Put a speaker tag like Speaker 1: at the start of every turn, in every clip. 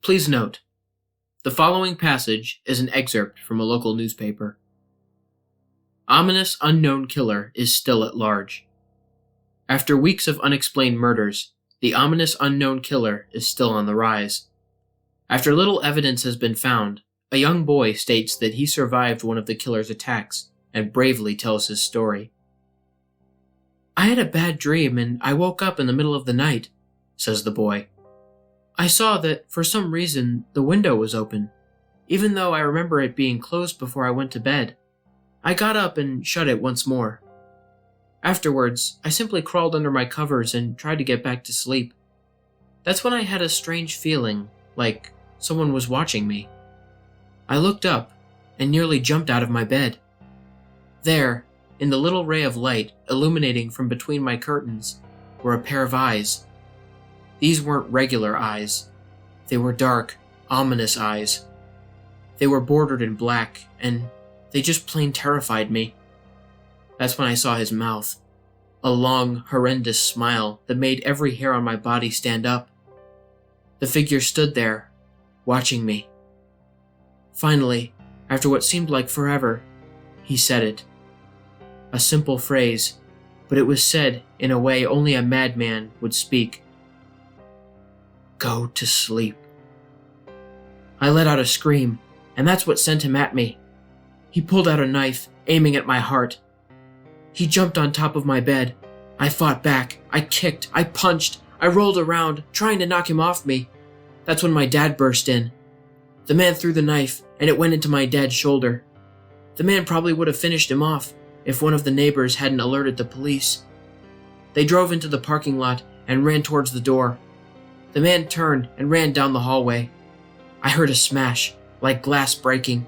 Speaker 1: Please note, the following passage is an excerpt from a local newspaper. Ominous unknown killer is still at large. After weeks of unexplained murders, the ominous unknown killer is still on the rise. After little evidence has been found, a young boy states that he survived one of the killer's attacks and bravely tells his story. "I had a bad dream and I woke up in the middle of the night," says the boy. "I saw that, for some reason, the window was open, even though I remember it being closed before I went to bed. I got up and shut it once more. Afterwards, I simply crawled under my covers and tried to get back to sleep. That's when I had a strange feeling, like someone was watching me. I looked up and nearly jumped out of my bed. There, in the little ray of light illuminating from between my curtains, were a pair of eyes. These weren't regular eyes. They were dark, ominous eyes. They were bordered in black, and they just plain terrified me. That's when I saw his mouth. A long, horrendous smile that made every hair on my body stand up. The figure stood there, watching me. Finally, after what seemed like forever, he said it. A simple phrase, but it was said in a way only a madman would speak. Go to sleep. I let out a scream, and that's what sent him at me. He pulled out a knife, aiming at my heart. He jumped on top of my bed. I fought back. I kicked. I punched. I rolled around, trying to knock him off me. That's when my dad burst in. The man threw the knife, and it went into my dad's shoulder. The man probably would have finished him off if one of the neighbors hadn't alerted the police. They drove into the parking lot and ran towards the door. The man turned and ran down the hallway. I heard a smash, like glass breaking.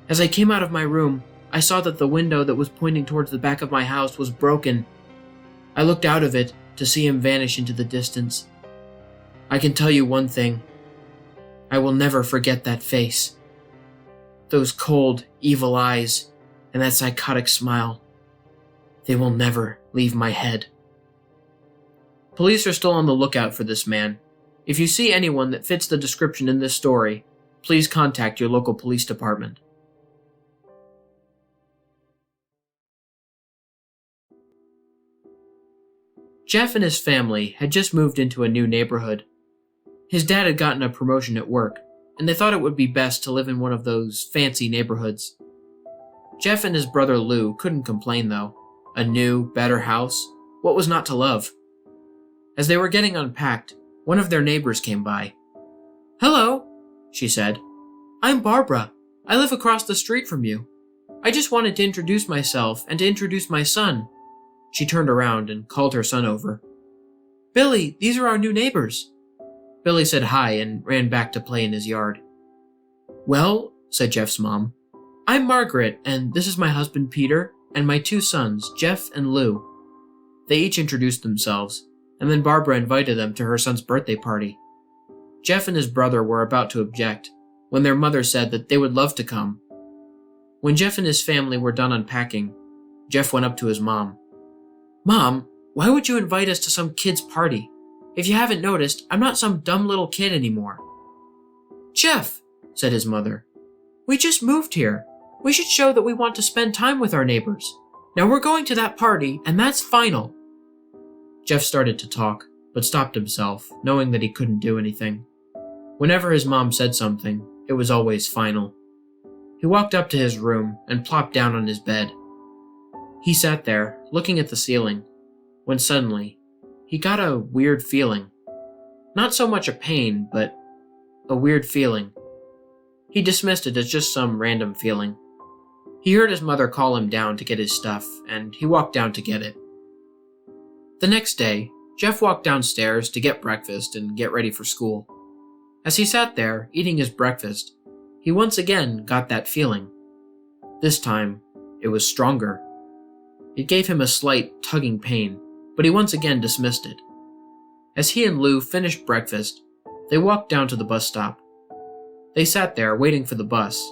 Speaker 1: As I came out of my room, I saw that the window that was pointing towards the back of my house was broken. I looked out of it to see him vanish into the distance. I can tell you one thing. I will never forget that face. Those cold, evil eyes, and that psychotic smile. They will never leave my head. Police are still on the lookout for this man. If you see anyone that fits the description in this story, please contact your local police department. Jeff and his family had just moved into a new neighborhood. His dad had gotten a promotion at work, and they thought it would be best to live in one of those fancy neighborhoods. Jeff and his brother Lou couldn't complain though. A new, better house, what was not to love? As they were getting unpacked, one of their neighbors came by. "Hello," she said. "I'm Barbara. I live across the street from you. I just wanted to introduce myself and to introduce my son." She turned around and called her son over. "Billy, these are our new neighbors." Billy said hi and ran back to play in his yard. "Well," said Jeff's mom, "I'm Margaret, and this is my husband Peter, and my two sons, Jeff and Lou." They each introduced themselves, and then Barbara invited them to her son's birthday party. Jeff and his brother were about to object, when their mother said that they would love to come. When Jeff and his family were done unpacking, Jeff went up to his mom. "Mom, why would you invite us to some kid's party? If you haven't noticed, I'm not some dumb little kid anymore." "Jeff," said his mother, "we just moved here. We should show that we want to spend time with our neighbors. Now we're going to that party, and that's final." Jeff started to talk, but stopped himself, knowing that he couldn't do anything. Whenever his mom said something, it was always final. He walked up to his room and plopped down on his bed. He sat there, looking at the ceiling, when suddenly, he got a weird feeling. Not so much a pain, but a weird feeling. He dismissed it as just some random feeling. He heard his mother call him down to get his stuff, and he walked down to get it. The next day, Jeff walked downstairs to get breakfast and get ready for school. As he sat there, eating his breakfast, he once again got that feeling. This time, it was stronger. It gave him a slight, tugging pain, but he once again dismissed it. As he and Lou finished breakfast, they walked down to the bus stop. They sat there waiting for the bus,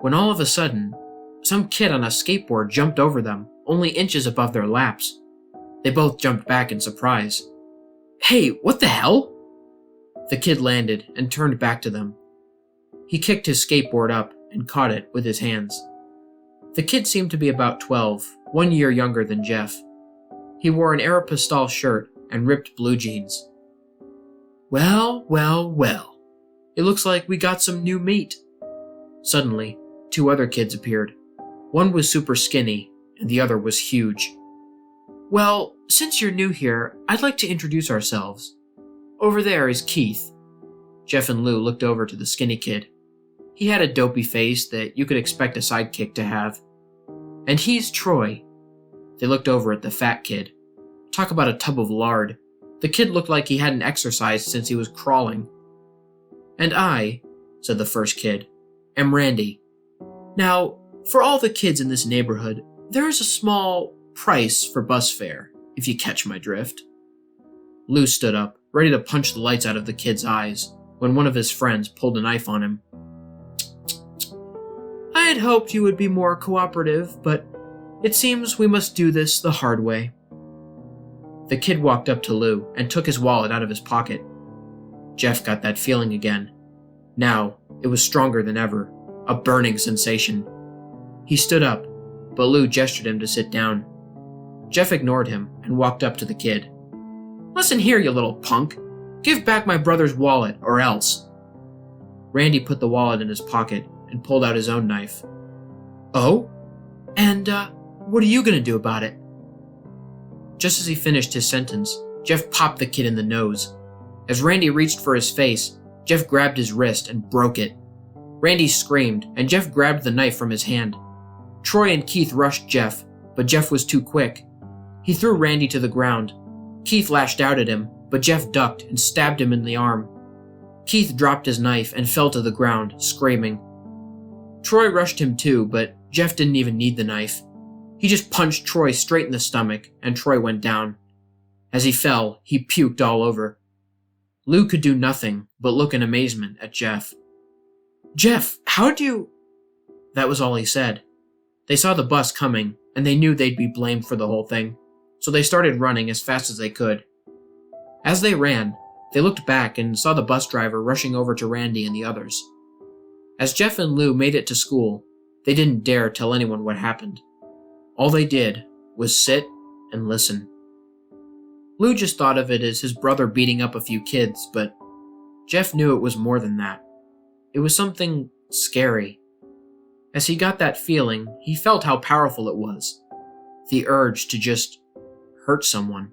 Speaker 1: when all of a sudden, some kid on a skateboard jumped over them, only inches above their laps. They both jumped back in surprise. "Hey, what the hell?" The kid landed and turned back to them. He kicked his skateboard up and caught it with his hands. The kid seemed to be about 12, 1 year younger than Jeff. He wore an Aeropostale shirt and ripped blue jeans. Well, well, well. It looks like we got some new meat. Suddenly, 2 other kids appeared. One was super skinny, and the other was huge. Well, since you're new here, I'd like to introduce ourselves. Over there is Keith. Jeff and Lou looked over to the skinny kid. He had a dopey face that you could expect a sidekick to have. And he's Troy. They looked over at the fat kid. Talk about a tub of lard. The kid looked like he hadn't exercised since he was crawling. And I, said the first kid, am Randy. Now, for all the kids in this neighborhood, there is a small price for bus fare, if you catch my drift. Lou stood up, ready to punch the lights out of the kid's eyes, when one of his friends pulled a knife on him. I had hoped you would be more cooperative, but it seems we must do this the hard way. The kid walked up to Lou and took his wallet out of his pocket. Jeff got that feeling again. Now, it was stronger than ever, a burning sensation. He stood up, but Lou gestured him to sit down. Jeff ignored him and walked up to the kid. Listen here, you little punk. Give back my brother's wallet, or else. Randy put the wallet in his pocket and pulled out his own knife. Oh? And, what are you gonna do about it? Just as he finished his sentence, Jeff popped the kid in the nose. As Randy reached for his face, Jeff grabbed his wrist and broke it. Randy screamed, and Jeff grabbed the knife from his hand. Troy and Keith rushed Jeff, but Jeff was too quick. He threw Randy to the ground. Keith lashed out at him, but Jeff ducked and stabbed him in the arm. Keith dropped his knife and fell to the ground, screaming. Troy rushed him too, but Jeff didn't even need the knife. He just punched Troy straight in the stomach, and Troy went down. As he fell, he puked all over. Lou could do nothing but look in amazement at Jeff. Jeff, how'd you... That was all he said. They saw the bus coming, and they knew they'd be blamed for the whole thing, so they started running as fast as they could. As they ran, they looked back and saw the bus driver rushing over to Randy and the others. As Jeff and Lou made it to school, they didn't dare tell anyone what happened. All they did was sit and listen. Lou just thought of it as his brother beating up a few kids, but Jeff knew it was more than that. It was something scary. As he got that feeling, he felt how powerful it was. The urge to just hurt someone.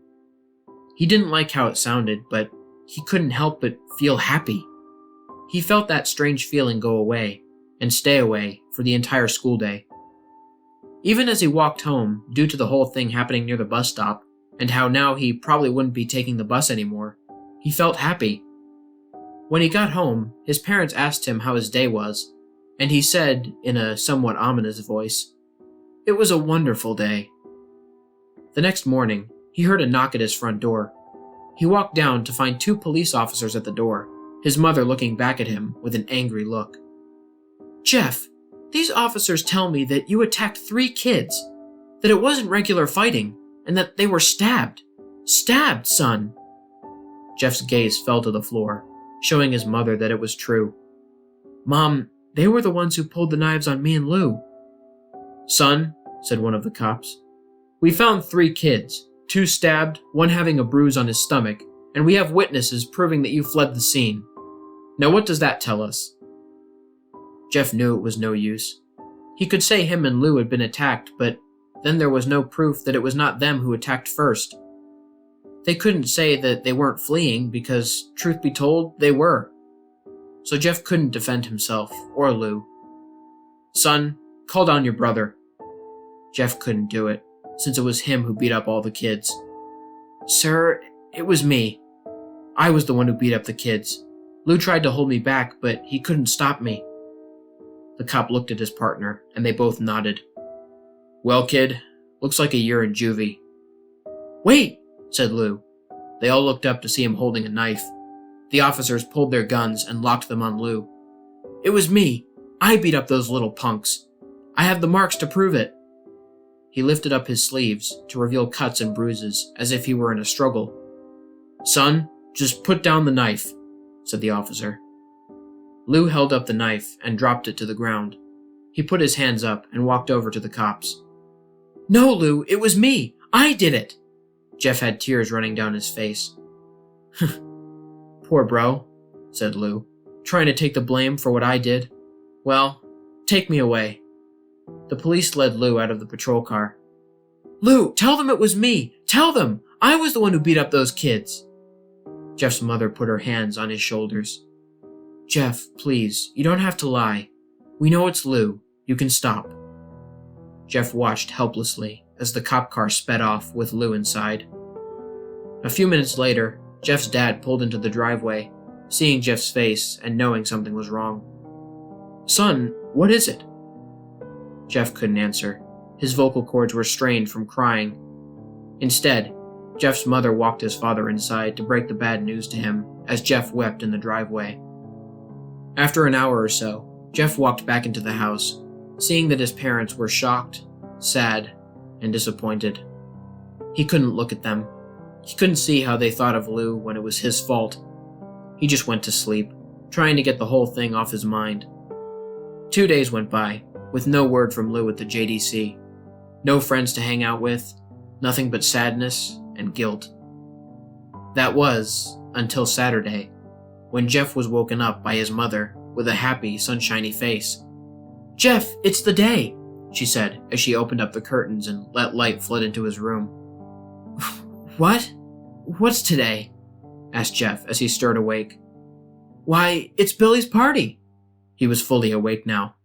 Speaker 1: He didn't like how it sounded, but he couldn't help but feel happy. He felt that strange feeling go away, and stay away, for the entire school day. Even as he walked home, due to the whole thing happening near the bus stop, and how now he probably wouldn't be taking the bus anymore, he felt happy. When he got home, his parents asked him how his day was, and he said, in a somewhat ominous voice, "It was a wonderful day." The next morning, he heard a knock at his front door. He walked down to find 2 police officers at the door, his mother looking back at him with an angry look. Jeff, these officers tell me that you attacked 3 kids, that it wasn't regular fighting, and that they were stabbed. Stabbed, son. Jeff's gaze fell to the floor, showing his mother that it was true. Mom, they were the ones who pulled the knives on me and Lou. Son, said one of the cops, we found 3 kids, 2 stabbed, 1 having a bruise on his stomach, and we have witnesses proving that you fled the scene. Now what does that tell us? Jeff knew it was no use. He could say him and Lou had been attacked, but then there was no proof that it was not them who attacked first. They couldn't say that they weren't fleeing because, truth be told, they were. So Jeff couldn't defend himself, or Lou. Son, call down your brother. Jeff couldn't do it, since it was him who beat up all the kids. Sir, it was me. I was the one who beat up the kids. Lou tried to hold me back, but he couldn't stop me. The cop looked at his partner, and they both nodded. Well, kid, looks like a year in juvie. Wait, said Lou. They all looked up to see him holding a knife. The officers pulled their guns and locked them on Lou. It was me. I beat up those little punks. I have the marks to prove it. He lifted up his sleeves to reveal cuts and bruises as if he were in a struggle. Son, just put down the knife. said the officer. Lou held up the knife and dropped it to the ground. He put his hands up and walked over to the cops. No, Lou, it was me! I did it! Jeff had tears running down his face. Poor bro, said Lou, trying to take the blame for what I did. Well, take me away. The police led Lou out of the patrol car. Lou, tell them it was me! Tell them! I was the one who beat up those kids! Jeff's mother put her hands on his shoulders. Jeff, please, you don't have to lie. We know it's Lou. You can stop. Jeff watched helplessly as the cop car sped off with Lou inside. A few minutes later, Jeff's dad pulled into the driveway, seeing Jeff's face and knowing something was wrong. Son, what is it? Jeff couldn't answer. His vocal cords were strained from crying. Instead, Jeff's mother walked his father inside to break the bad news to him as Jeff wept in the driveway. After an hour or so, Jeff walked back into the house, seeing that his parents were shocked, sad, and disappointed. He couldn't look at them. He couldn't see how they thought of Lou when it was his fault. He just went to sleep, trying to get the whole thing off his mind. 2 days went by, with no word from Lou at the JDC. No friends to hang out with, nothing but sadness and guilt. That was until Saturday, when Jeff was woken up by his mother with a happy, sunshiny face. Jeff, it's the day, she said as she opened up the curtains and let light flood into his room. What? What's today? Asked Jeff as he stirred awake. Why, it's Billy's party. He was fully awake now.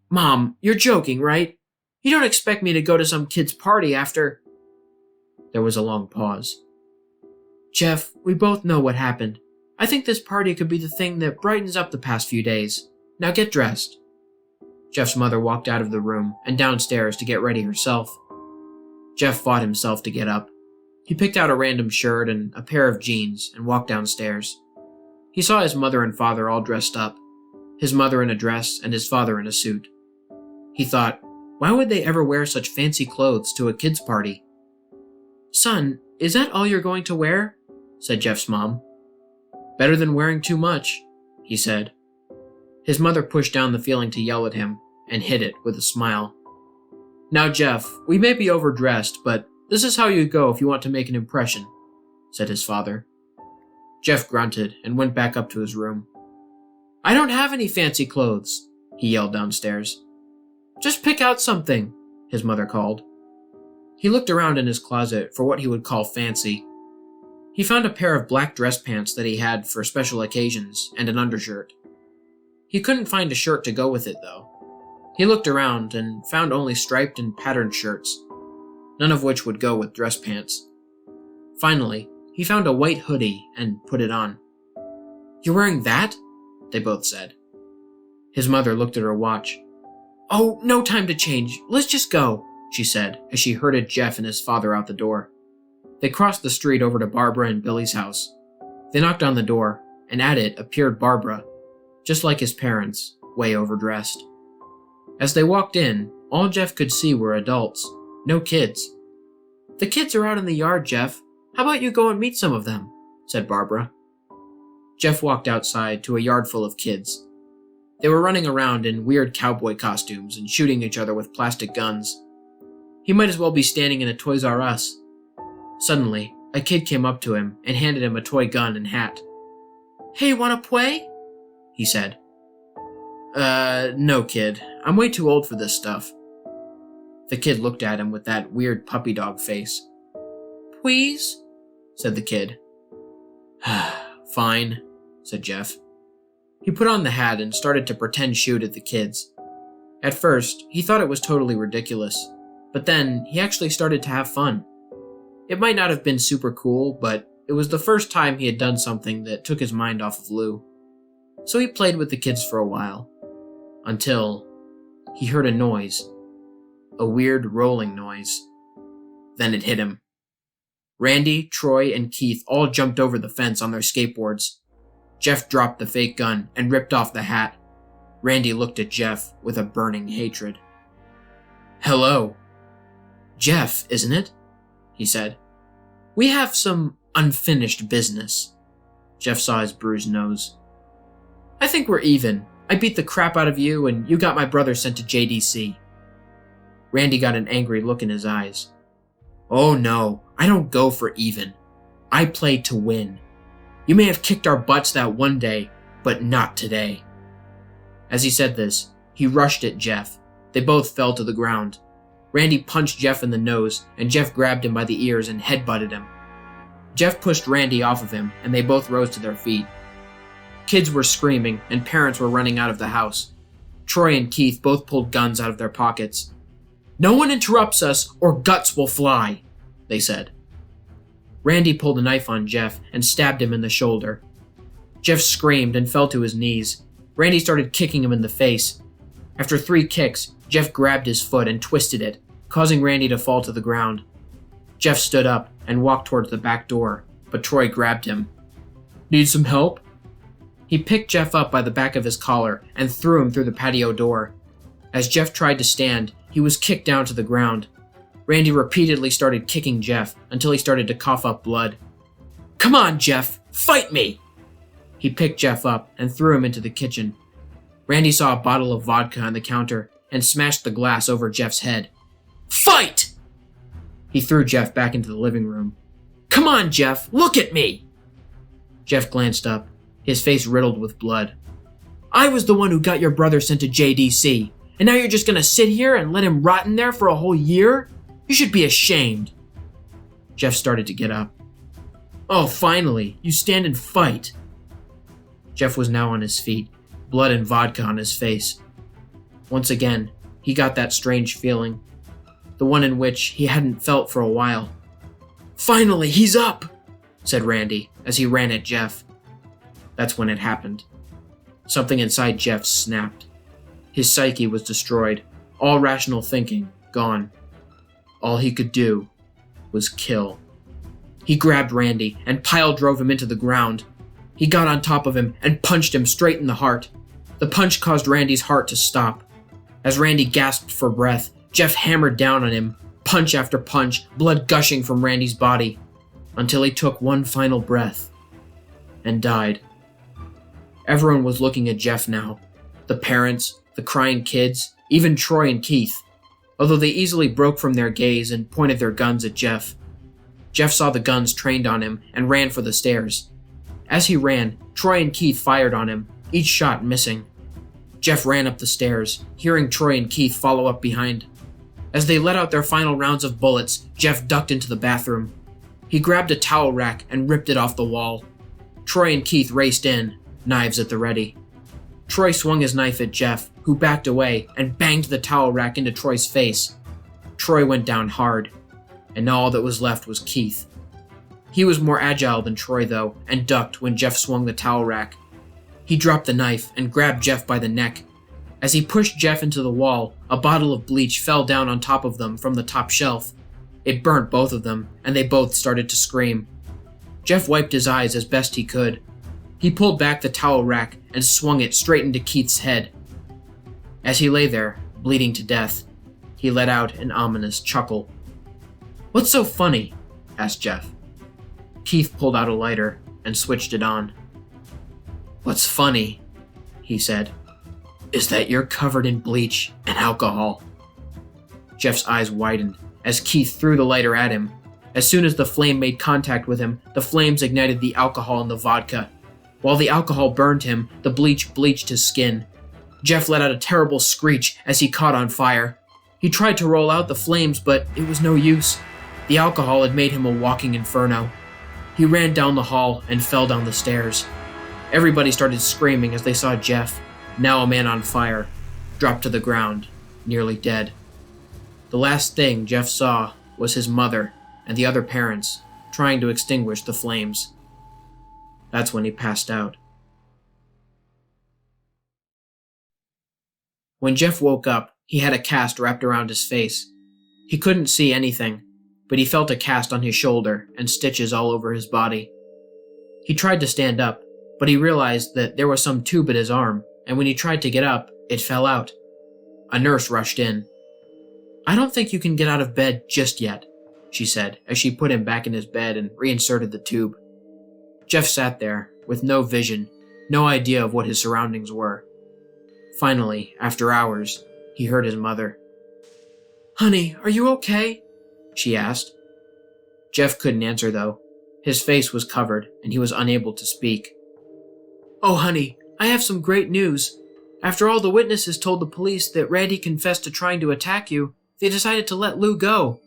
Speaker 1: Mom, you're joking, right? You don't expect me to go to some kid's party after... There was a long pause. Jeff, we both know what happened. I think this party could be the thing that brightens up the past few days. Now get dressed. Jeff's mother walked out of the room and downstairs to get ready herself. Jeff fought himself to get up. He picked out a random shirt and a pair of jeans and walked downstairs. He saw his mother and father all dressed up, his mother in a dress and his father in a suit. He thought, why would they ever wear such fancy clothes to a kid's party? Son, is that all you're going to wear? Said Jeff's mom. Better than wearing too much, he said. His mother pushed down the feeling to yell at him and hid it with a smile. Now, Jeff, we may be overdressed, but this is how you go if you want to make an impression, said his father. Jeff grunted and went back up to his room. I don't have any fancy clothes, he yelled downstairs. Just pick out something, his mother called. He looked around in his closet for what he would call fancy. He found a pair of black dress pants that he had for special occasions and an undershirt. He couldn't find a shirt to go with it, though. He looked around and found only striped and patterned shirts, none of which would go with dress pants. Finally, he found a white hoodie and put it on. You're wearing that? They both said. His mother looked at her watch. Oh, no time to change. Let's just go, she said as she herded Jeff and his father out the door. They crossed the street over to Barbara and Billy's house. They knocked on the door, and at it appeared Barbara, just like his parents, way overdressed. As they walked in, all Jeff could see were adults, no kids. The kids are out in the yard, Jeff. How about you go and meet some of them? Said Barbara. Jeff walked outside to a yard full of kids. They were running around in weird cowboy costumes and shooting each other with plastic guns. He might as well be standing in a Toys R Us. Suddenly, a kid came up to him and handed him a toy gun and hat. Hey, wanna play? He said. No, kid. I'm way too old for this stuff. The kid looked at him with that weird puppy dog face. Please? Said the kid. Fine, said Jeff. He put on the hat and started to pretend shoot at the kids. At first, he thought it was totally ridiculous, but then he actually started to have fun. It might not have been super cool, but it was the first time he had done something that took his mind off of Lou. So he played with the kids for a while, until he heard a noise. A weird rolling noise. Then it hit him. Randy, Troy, and Keith all jumped over the fence on their skateboards. Jeff dropped the fake gun and ripped off the hat. Randy looked at Jeff with a burning hatred. Hello. Jeff, isn't it? He said. We have some unfinished business. Jeff saw his bruised nose. I think we're even. I beat the crap out of you, and you got my brother sent to JDC. Randy got an angry look in his eyes. Oh no, I don't go for even. I play to win. You may have kicked our butts that one day, but not today. As he said this, he rushed at Jeff. They both fell to the ground. Randy punched Jeff in the nose, and Jeff grabbed him by the ears and headbutted him. Jeff pushed Randy off of him, and they both rose to their feet. Kids were screaming, and parents were running out of the house. Troy and Keith both pulled guns out of their pockets. No one interrupts us, or guts will fly, they said. Randy pulled a knife on Jeff and stabbed him in the shoulder. Jeff screamed and fell to his knees. Randy started kicking him in the face. After 3 kicks, Jeff grabbed his foot and twisted it, causing Randy to fall to the ground. Jeff stood up and walked towards the back door, but Troy grabbed him. Need some help? He picked Jeff up by the back of his collar and threw him through the patio door. As Jeff tried to stand, he was kicked down to the ground. Randy repeatedly started kicking Jeff until he started to cough up blood. Come on, Jeff, fight me! He picked Jeff up and threw him into the kitchen. Randy saw a bottle of vodka on the counter and smashed the glass over Jeff's head. Fight! He threw Jeff back into the living room. Come on, Jeff, look at me! Jeff glanced up, his face riddled with blood. I was the one who got your brother sent to JDC, and now you're just gonna sit here and let him rot in there for a whole year? You should be ashamed. Jeff started to get up. Oh, finally, you stand and fight. Jeff was now on his feet, blood and vodka on his face. Once again, he got that strange feeling, the one in which he hadn't felt for a while. Finally, he's up, said Randy as he ran at Jeff. That's when it happened. Something inside Jeff snapped. His psyche was destroyed, all rational thinking gone. All he could do was kill. He grabbed Randy and pile drove him into the ground. He got on top of him and punched him straight in the heart. The punch caused Randy's heart to stop. As Randy gasped for breath, Jeff hammered down on him, punch after punch, blood gushing from Randy's body, until he took one final breath and died. Everyone was looking at Jeff now. The parents, the crying kids, even Troy and Keith, although they easily broke from their gaze and pointed their guns at Jeff. Jeff saw the guns trained on him and ran for the stairs. As he ran, Troy and Keith fired on him, each shot missing. Jeff ran up the stairs, hearing Troy and Keith follow up behind. As they let out their final rounds of bullets, Jeff ducked into the bathroom. He grabbed a towel rack and ripped it off the wall. Troy and Keith raced in, knives at the ready. Troy swung his knife at Jeff, who backed away and banged the towel rack into Troy's face. Troy went down hard, and now all that was left was Keith. He was more agile than Troy, though, and ducked when Jeff swung the towel rack. He dropped the knife and grabbed Jeff by the neck. As he pushed Jeff into the wall, a bottle of bleach fell down on top of them from the top shelf. It burnt both of them, and they both started to scream. Jeff wiped his eyes as best he could. He pulled back the towel rack and swung it straight into Keith's head. As he lay there, bleeding to death, he let out an ominous chuckle. What's so funny? Asked Jeff. Keith pulled out a lighter and switched it on. What's funny, he said, is that you're covered in bleach and alcohol. Jeff's eyes widened as Keith threw the lighter at him. As soon as the flame made contact with him, the flames ignited the alcohol in the vodka. While the alcohol burned him, the bleach bleached his skin. Jeff let out a terrible screech as he caught on fire. He tried to roll out the flames, but it was no use. The alcohol had made him a walking inferno. He ran down the hall and fell down the stairs. Everybody started screaming as they saw Jeff, now a man on fire, drop to the ground, nearly dead. The last thing Jeff saw was his mother and the other parents trying to extinguish the flames. That's when he passed out. When Jeff woke up, he had a cast wrapped around his face. He couldn't see anything, but he felt a cast on his shoulder and stitches all over his body. He tried to stand up, but he realized that there was some tube at his arm, and when he tried to get up, it fell out. A nurse rushed in. I don't think you can get out of bed just yet, she said as she put him back in his bed and reinserted the tube. Jeff sat there, with no vision, no idea of what his surroundings were. Finally, after hours, he heard his mother. "Honey, are you okay?" she asked. Jeff couldn't answer, though. His face was covered, and he was unable to speak. "Oh, honey, I have some great news. After all the witnesses told the police that Randy confessed to trying to attack you, they decided to let Lou go."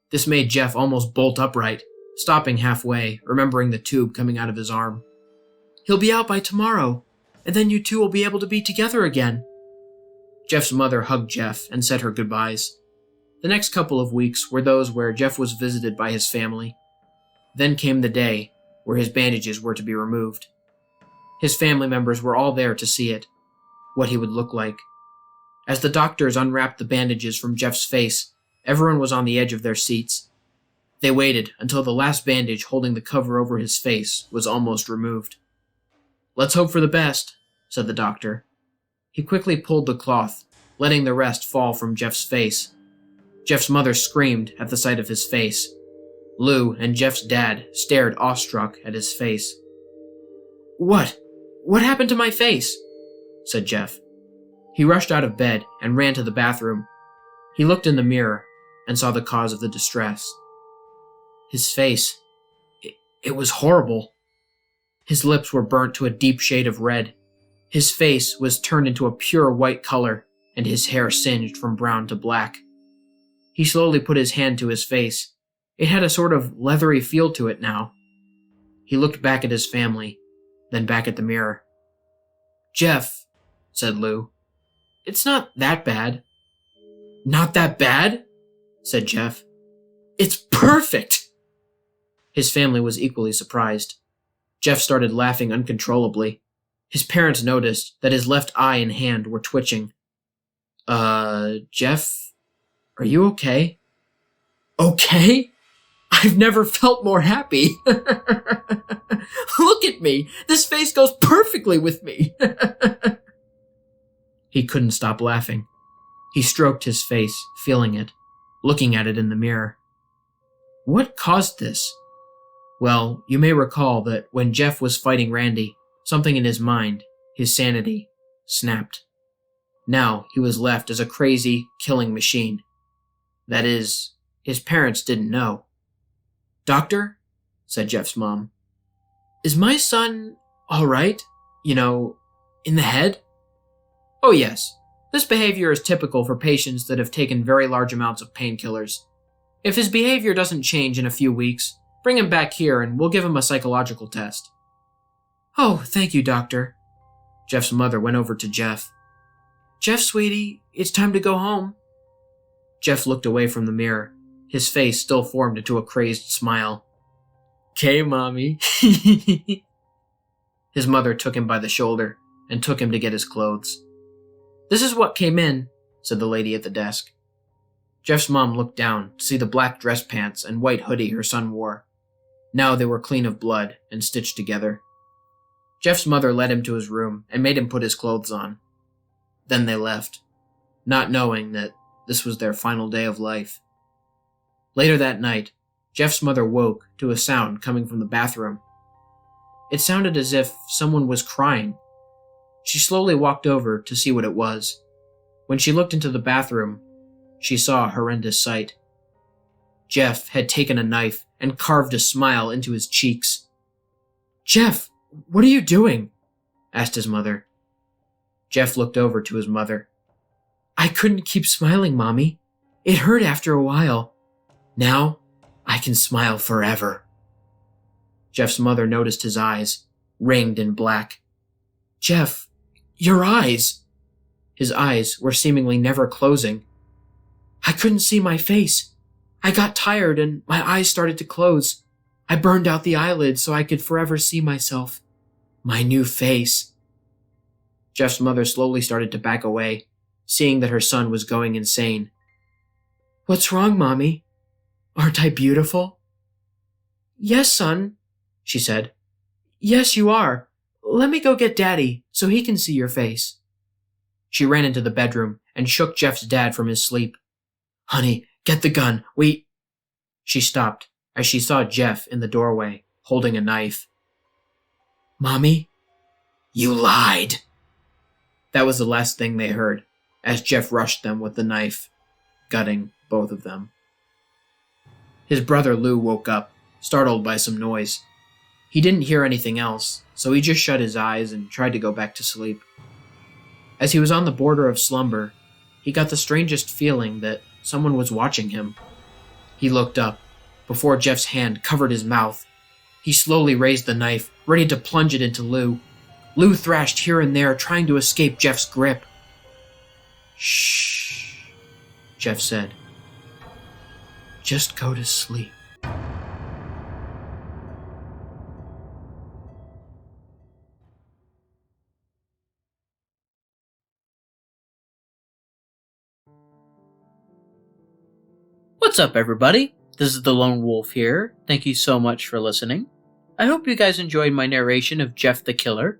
Speaker 1: This made Jeff almost bolt upright, stopping halfway, remembering the tube coming out of his arm. "He'll be out by tomorrow, and then you two will be able to be together again." Jeff's mother hugged Jeff and said her goodbyes. The next couple of weeks were those where Jeff was visited by his family. Then came the day where his bandages were to be removed. His family members were all there to see it, what he would look like. As the doctors unwrapped the bandages from Jeff's face, everyone was on the edge of their seats. They waited until the last bandage holding the cover over his face was almost removed. "Let's hope for the best," said the doctor. He quickly pulled the cloth, letting the rest fall from Jeff's face. Jeff's mother screamed at the sight of his face. Lou and Jeff's dad stared awestruck at his face. What? What happened to my face?" said Jeff. He rushed out of bed and ran to the bathroom. He looked in the mirror and saw the cause of the distress. His face. It was horrible. His lips were burnt to a deep shade of red. His face was turned into a pure white color, and his hair singed from brown to black. He slowly put his hand to his face. It had a sort of leathery feel to it now. He looked back at his family, then back at the mirror. "Jeff," said Lou, "it's not that bad." "Not that bad?" said Jeff. "It's perfect!" His family was equally surprised. Jeff started laughing uncontrollably. His parents noticed that his left eye and hand were twitching. Jeff, are you okay?" "Okay? I've never felt more happy." "Look at me! This face goes perfectly with me!" He couldn't stop laughing. He stroked his face, feeling it, looking at it in the mirror. What caused this? Well, you may recall that when Jeff was fighting Randy, something in his mind, his sanity, snapped. Now he was left as a crazy, killing machine. That is, his parents didn't know. "Doctor," said Jeff's mom, "is my son all right? In the head?" "Oh yes. This behavior is typical for patients that have taken very large amounts of painkillers. If his behavior doesn't change in a few weeks, bring him back here and we'll give him a psychological test." "Oh, thank you, doctor." Jeff's mother went over to Jeff. "Jeff, sweetie, it's time to go home." Jeff looked away from the mirror. His face still formed into a crazed smile. "'Kay, Mommy." His mother took him by the shoulder and took him to get his clothes. "This is what came in," said the lady at the desk. Jeff's mom looked down to see the black dress pants and white hoodie her son wore. Now they were clean of blood and stitched together. Jeff's mother led him to his room and made him put his clothes on. Then they left, not knowing that this was their final day of life. Later that night, Jeff's mother woke to a sound coming from the bathroom. It sounded as if someone was crying. She slowly walked over to see what it was. When she looked into the bathroom, she saw a horrendous sight. Jeff had taken a knife and carved a smile into his cheeks. "Jeff, what are you doing?" asked his mother. Jeff looked over to his mother. "I couldn't keep smiling, Mommy. It hurt after a while. Now, I can smile forever." Jeff's mother noticed his eyes, ringed and black. "Jeff, your eyes!" His eyes were seemingly never closing. "I couldn't see my face. I got tired and my eyes started to close. I burned out the eyelids so I could forever see myself. My new face." Jeff's mother slowly started to back away, seeing that her son was going insane. "What's wrong, Mommy? Aren't I beautiful?" "Yes, son," she said. "Yes, you are. Let me go get Daddy so he can see your face." She ran into the bedroom and shook Jeff's dad from his sleep. "Honey, get the gun. She stopped as she saw Jeff in the doorway, holding a knife. "Mommy, you lied." That was the last thing they heard, as Jeff rushed them with the knife, gutting both of them. His brother Lou woke up, startled by some noise. He didn't hear anything else, so he just shut his eyes and tried to go back to sleep. As he was on the border of slumber, he got the strangest feeling that someone was watching him. He looked up, before Jeff's hand covered his mouth. He slowly raised the knife, ready to plunge it into Lou. Lou thrashed here and there, trying to escape Jeff's grip. "Shh," Jeff said. "Just go to sleep." What's up, everybody? This is the Lone Wolf here. Thank you so much for listening. I hope you guys enjoyed my narration of Jeff the Killer.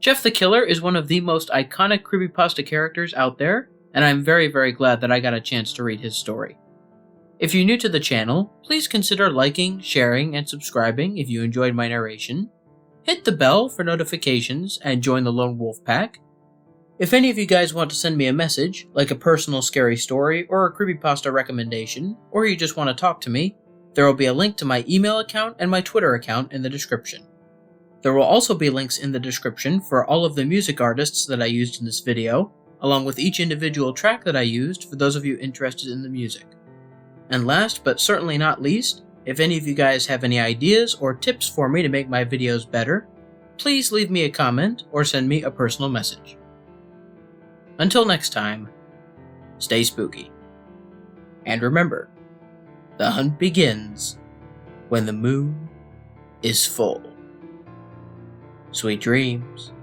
Speaker 1: Jeff the Killer is one of the most iconic creepypasta characters out there, and I'm very, very glad that I got a chance to read his story. If you're new to the channel, please consider liking, sharing, and subscribing if you enjoyed my narration. Hit the bell for notifications and join the Lone Wolf Pack. If any of you guys want to send me a message, like a personal scary story or a creepypasta recommendation, or you just want to talk to me, there will be a link to my email account and my Twitter account in the description. There will also be links in the description for all of the music artists that I used in this video, along with each individual track that I used for those of you interested in the music. And last but certainly not least, if any of you guys have any ideas or tips for me to make my videos better, please leave me a comment or send me a personal message. Until next time, stay spooky. And remember, the hunt begins when the moon is full. Sweet dreams.